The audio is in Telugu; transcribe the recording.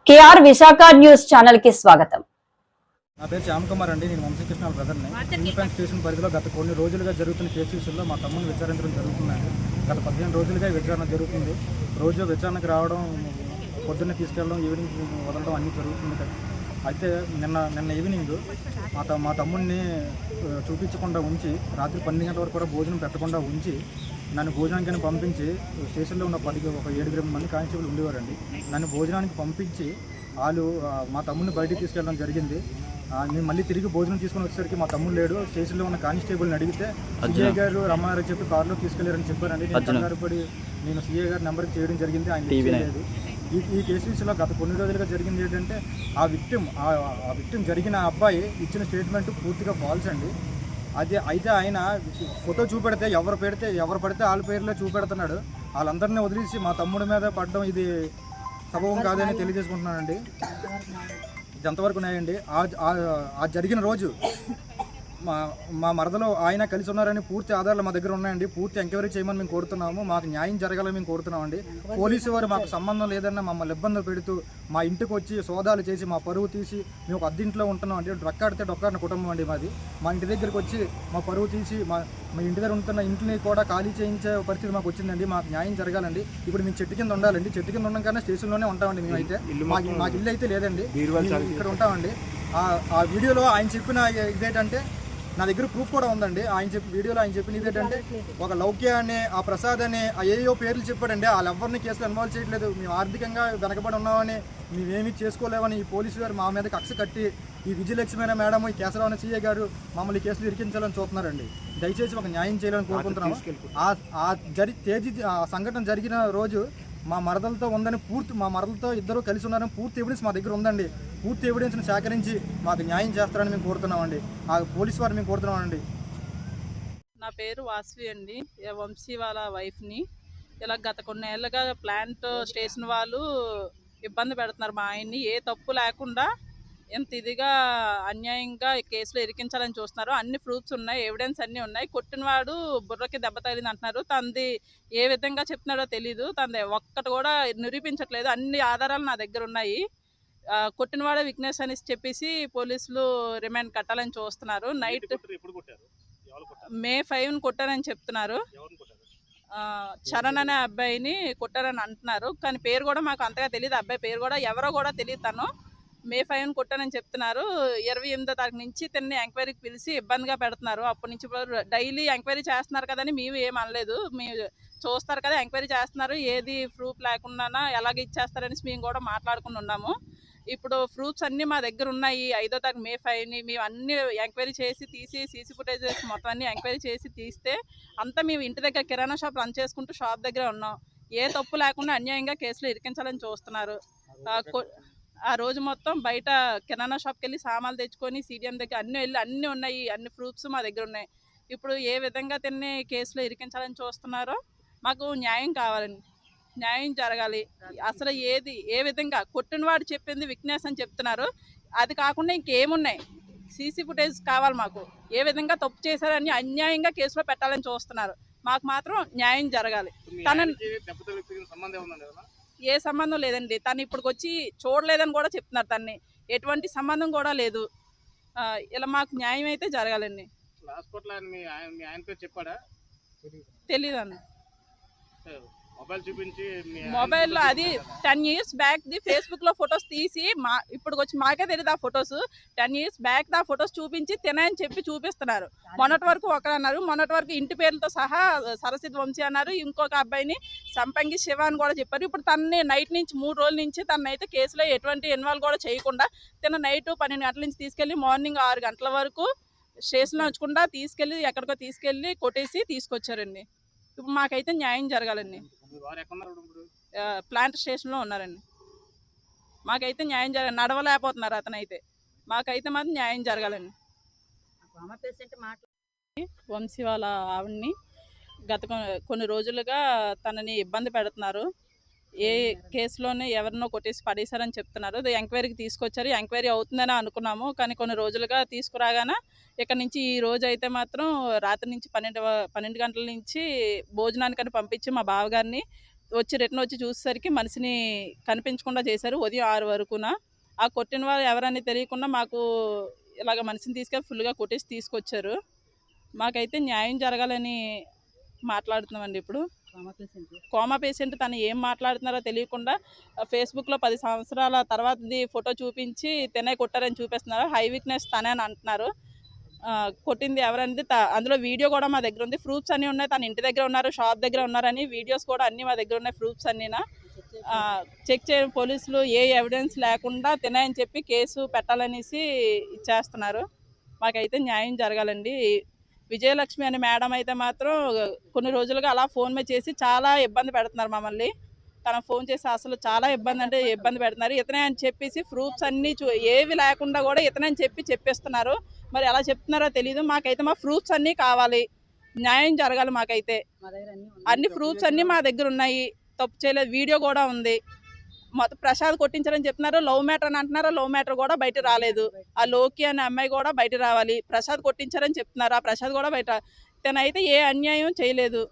కేఆర్ విశాఖ న్యూస్ ఛానల్ కి స్వాగతం. నా పేరు శ్యామ్ కుమార్ అండి. నేను వంశీకృష్ణ బ్రదర్ని. ఇండిపెండెన్స్ స్టేషన్ పరిధిలో గత కొన్ని రోజులుగా జరుగుతున్న కేసుల్లో మా తమ్ముని విచారించడం జరుగుతుందండి. గత 15 రోజులుగా విచారణ జరుగుతుంది. రోజు విచారణకు రావడం, పొద్దున్నే తీసుకెళ్ళడం, ఈవినింగ్ వదలడం అన్నీ జరుగుతుంది. అయితే నిన్న ఈవినింగ్ మా తమ్ముడిని చూపించకుండా ఉంచి, రాత్రి 12 గంటల వరకు కూడా భోజనం పెట్టకుండా ఉంచి, నన్ను భోజనానికి పంపించి, స్టేషన్లో ఉన్న ఒక 7 మంది కానిస్టేబుల్ ఉండేవారండి. నన్ను భోజనానికి పంపించి వాళ్ళు మా తమ్ముడిని బయటికి తీసుకెళ్ళడం జరిగింది. నేను మళ్ళీ తిరిగి భోజనం తీసుకొని వచ్చేసరికి మా తమ్ముడు లేడు. స్టేషన్లో ఉన్న కానిస్టేబుల్ని అడిగితే సిఐ గారు రమ్మన్నారని చెప్పి కారులో తీసుకెళ్లారని చెప్పారండి. నేను కంగారు పడి నేను సిఐ గారి నెంబర్కి చేయడం జరిగింది. ఆయన లేదు. ఈ కేసు విషయంలో గత కొన్ని రోజులుగా జరిగింది ఏంటంటే, ఆ విక్టిమ్ జరిగిన అబ్బాయి ఇచ్చిన స్టేట్మెంట్ పూర్తిగా ఫాల్స్ అండి. అయితే ఆయన ఫోటో చూపెడితే ఎవరు పడితే వాళ్ళ పేర్లో చూపెడుతున్నాడు. వాళ్ళందరినీ వదిలేసి మా తమ్ముడి మీద పడడం ఇది సబబం కాదని తెలియజేసుకుంటున్నానండి. ఇది ఎంతవరకు ఉన్నాయండి. ఆ జరిగిన రోజు మా మరదలో ఆయన కలిసి ఉన్నారని పూర్తి ఆధారాలు మా దగ్గర ఉన్నాయండి. పూర్తి ఎంక్వైరీ చేయమని మేము కోరుతున్నాము. మాకు న్యాయం జరగాలని మేము కోరుతున్నామండి. పోలీసు వారు మాకు సంబంధం లేదన్న మమ్మల్ని ఇబ్బందులు పెడుతూ మా ఇంటికి వచ్చి సోదాలు చేసి మా పరువు తీసి, మేము ఒక అద్దెంట్లో ఉంటున్నాం అండి. డొక్కాడితే డొక్కాడిన కుటుంబం అండి మాది. మా ఇంటి దగ్గరికి వచ్చి మా పరువు తీసి మా ఇంటి దగ్గర ఉంటున్న ఇంటిని కూడా ఖాళీ చేయించే పరిస్థితి మాకు వచ్చిందండి. మాకు న్యాయం జరగాలండి. ఇప్పుడు మేము చెట్టు కింద ఉండాలండి. చెట్టు కింద ఉండడం కన్నా స్టేషన్లోనే ఉంటామండి. మేమైతే మాకు ఇల్లు అయితే లేదండి, ఇక్కడ ఉంటామండి. ఆ వీడియోలో ఆయన చెప్పిన ఇదేంటంటే, నా దగ్గర ప్రూఫ్ కూడా ఉందండి. వీడియోలో ఆయన చెప్పిన ఇదేంటంటే, ఒక లౌక్య అనే, ఆ ప్రసాద్ అనే ఏయో పేర్లు చెప్పాడండి. వాళ్ళెవరిని కేసులో ఇన్వాల్వ్ చేయట్లేదు. మేము ఆర్థికంగా వెనకబడి ఉన్నామని, మేమేమీ చేసుకోలేమని ఈ పోలీసు గారు మా మీద కక్ష కట్టి, ఈ విజయలక్ష్మి మేడం, ఈ కేశరావు సిఐ గారు మమ్మల్ని కేసులు ఇరికించాలని చూస్తున్నారండి. దయచేసి ఒక న్యాయం చేయాలని కోరుకుంటున్నాము. ఆ సంఘటన జరిగిన రోజు మా మరదలతో ఉందని మా మరదలతో ఇద్దరు కలిసి ఉన్నారని పూర్తి ఎవిడెన్స్ మా దగ్గర ఉందండి. పూర్తి ఎవిడెన్స్ని సేకరించి మాకు న్యాయం చేస్తారని మేము కోరుతున్నామండి. ఆ పోలీసు వారు మేము కోరుతున్నామండి. నా పేరు వాసవి అండి. వంశీ వాళ్ళ వైఫ్ని. ఇలా గత కొన్నేళ్ళుగా ప్లాంట్ స్టేషన్ వాళ్ళు ఇబ్బంది పెడుతున్నారు మా ఆయన్ని. ఏ తప్పు లేకుండా ఎంత ఇదిగా అన్యాయంగా కేసులో ఇరికించాలని చూస్తున్నారు. అన్ని ప్రూఫ్స్ ఉన్నాయి, ఎవిడెన్స్ అన్నీ ఉన్నాయి. కొట్టినవాడు బుర్రకి దెబ్బ తగిలింది అంటున్నారు. తనది ఏ విధంగా చెప్తున్నాడో తెలీదు. తనది ఒక్కటి కూడా నిరూపించట్లేదు. అన్ని ఆధారాలు నా దగ్గర ఉన్నాయి. కొట్టినవాడే విక్నెస్ అని చెప్పేసి పోలీసులు రిమాండ్ కట్టాలని చూస్తున్నారు. నైట్ మే 5 కొట్టారని చెప్తున్నారు. చరణ్ అనే అబ్బాయిని కొట్టారని అంటున్నారు. కానీ పేరు కూడా మాకు అంతగా తెలియదు. అబ్బాయి పేరు కూడా ఎవరో కూడా తెలియదు. తను మే 5 కొట్టారని చెప్తున్నారు. 28వ తారీఖు నుంచి తిన్ని ఎంక్వైరీకి పిలిచి ఇబ్బందిగా పెడుతున్నారు. అప్పటి నుంచి డైలీ ఎంక్వైరీ చేస్తున్నారు కదని మేము ఏం అనలేదు. మేము చూస్తారు కదా ఎంక్వైరీ చేస్తున్నారు, ఏది ప్రూఫ్ లేకుండా ఎలాగ ఇచ్చేస్తారని మేము కూడా మాట్లాడుకుని ఉన్నాము. ఇప్పుడు ప్రూఫ్స్ అన్నీ మా దగ్గర ఉన్నాయి. 5వ తారీఖు మే 5ని మేము అన్ని ఎంక్వైరీ చేసి తీసి, సీసీ ఫుటేజెస్ మొత్తం అన్ని ఎంక్వైరీ చేసి తీస్తే, అంతా మేము ఇంటి దగ్గర కిరాణా షాప్ రన్ చేసుకుంటూ షాప్ దగ్గర ఉన్నాం. ఏ తప్పు లేకుండా అన్యాయంగా కేసులో ఇరికించాలని చూస్తున్నారు. ఆ రోజు మొత్తం బయట కిరాణా షాప్కి వెళ్ళి సామాన్లు తెచ్చుకొని, సీడీఎం దగ్గర అన్నీ ఉన్నాయి. అన్ని ప్రూఫ్స్ మా దగ్గర ఉన్నాయి. ఇప్పుడు ఏ విధంగా తిన్ని కేసులో ఇరికించాలని చూస్తున్నారో మాకు న్యాయం కావాలండి. న్యాయం జరగాలి. అసలు ఏ విధంగా కొట్టినవాడు చెప్పింది విక్నెస్ అని చెప్తున్నారు. అది కాకుండా ఇంకేమున్నాయి, సీసీ ఫుటేజ్ కావాలి మాకు. ఏ విధంగా తప్పు చేశారని అన్యాయంగా కేసులో పెట్టాలని చూస్తున్నారు. మాకు మాత్రం న్యాయం జరగాలి. ఏ సంబంధం లేదండి. తను ఇప్పటికి వచ్చి చూడలేదని కూడా చెప్తున్నారు. తన్ని ఎటువంటి సంబంధం కూడా లేదు. ఇలా మాకు న్యాయం అయితే జరగాలండి. తెలీదు అన్న. మొబైల్లో అది 10 years బ్యాక్ ది ఫేస్బుక్ లో ఫొటోస్ తీసి ఇప్పుడు వచ్చి మాకే తెలియదు. ఆ ఫొటోస్ 10 years బ్యాక్ ఆ ఫొటోస్ చూపించి తినని చెప్పి చూపిస్తున్నారు. మొన్నటి వరకు ఒకరు అన్నారు, మొన్నటి వరకు ఇంటి పేర్లతో సహా సరస్వతి వంశీ అన్నారు. ఇంకొక అబ్బాయిని సంపంగి శివ అని కూడా చెప్పారు. ఇప్పుడు తనని నైట్ నుంచి 3 రోజుల నుంచి తనైతే కేసులో ఎటువంటి ఇన్వాల్వ్ కూడా చేయకుండా, తిన నైట్ 12 గంటల నుంచి తీసుకెళ్ళి మార్నింగ్ 6 గంటల వరకు స్టేషన్లో ఉంచకుండా తీసుకెళ్ళి ఎక్కడికో తీసుకెళ్ళి కొట్టేసి తీసుకొచ్చారండి. ఇప్పుడు మాకైతే న్యాయం జరగాలండి. ప్లాంట్ స్టేషన్లో ఉన్నారండి. మాకైతే న్యాయం జరగాలి. నడవలేకపోతున్నారు అతనైతే. మాకైతే మాత్రం న్యాయం జరగాలండి. వంశీ వాళ్ళ ఆవిడ్ని గత కొన్ని రోజులుగా తనని ఇబ్బంది పెడుతున్నారు. ఏ కేసులోనే ఎవరినో కొట్టేసి పడేశారని చెప్తున్నారు. ఎంక్వైరీకి తీసుకొచ్చారు. ఎంక్వైరీ అవుతుందని అనుకున్నాము. కానీ కొన్ని రోజులుగా తీసుకురాగానే ఇక్కడ నుంచి ఈ రోజు అయితే మాత్రం రాత్రి నుంచి 12 గంటల నుంచి భోజనానికని పంపించి మా బావగారిని వచ్చి రిటర్న్ వచ్చి చూసేసరికి మనిషిని కనిపించకుండా చేశారు ఉదయం 6 వరకున. ఆ కొట్టిన వాళ్ళు ఎవరని తెలియకుండా మాకు ఇలాగ మనిషిని తీసుకెళ్ళి ఫుల్గా కొట్టేసి తీసుకొచ్చారు. మాకైతే న్యాయం జరగాలని మాట్లాడుతున్నామండి. ఇప్పుడు కోమా పేషెంట్ తను ఏం మాట్లాడుతున్నారో తెలియకుండా ఫేస్బుక్లో 10 సంవత్సరాల తర్వాతది ఫోటో చూపించి తినే కొట్టారని చూపిస్తున్నారు. హై వీక్నెస్ తనే అని అంటున్నారు. కొట్టింది ఎవరనేది అందులో వీడియో కూడా మా దగ్గర ఉంది. ప్రూఫ్స్ అన్నీ ఉన్నాయి. తన ఇంటి దగ్గర ఉన్నారు, షాప్ దగ్గర ఉన్నారని వీడియోస్ కూడా అన్నీ మా దగ్గర ఉన్నాయి. ప్రూఫ్స్ అన్నీనా చెక్ చేయడం పోలీసులు ఏ ఎవిడెన్స్ లేకుండా తినాయని చెప్పి కేసు పెట్టాలనేసి చేస్తున్నారు. మాకైతే న్యాయం జరగాలండి. విజయలక్ష్మి అనే మేడం అయితే మాత్రం కొన్ని రోజులుగా అలా ఫోన్ మీద చేసి చాలా ఇబ్బంది పెడుతున్నారు మమ్మల్ని. తన ఫోన్ చేసి అసలు చాలా ఇబ్బంది పెడుతున్నారు. ఇతనే అని చెప్పేసి ప్రూఫ్స్ అన్నీ ఏవి లేకుండా కూడా ఇతనే అని చెప్పిస్తున్నారు. మరి ఎలా చెప్తున్నారో తెలియదు. మాకైతే మా ప్రూఫ్స్ అన్నీ కావాలి, న్యాయం జరగాలి. మాకైతే అన్ని ప్రూఫ్స్ అన్నీ మా దగ్గర ఉన్నాయి. తప్పు చేయలేదు, వీడియో కూడా ఉంది. మొత్తం ప్రసాద్ కొట్టించారని చెప్తున్నారు. లవ్ మ్యాటర్ అని అంటున్నారు. లవ్ మ్యాటర్ కూడా బయట రాలేదు. ఆ లోకి అనే అమ్మాయి కూడా బయట రావాలి. ప్రసాద్ కొట్టించారని చెప్తున్నారు. ఆ ప్రసాద్ కూడా బయట. తనైతే ఏ అన్యాయం చేయలేదు.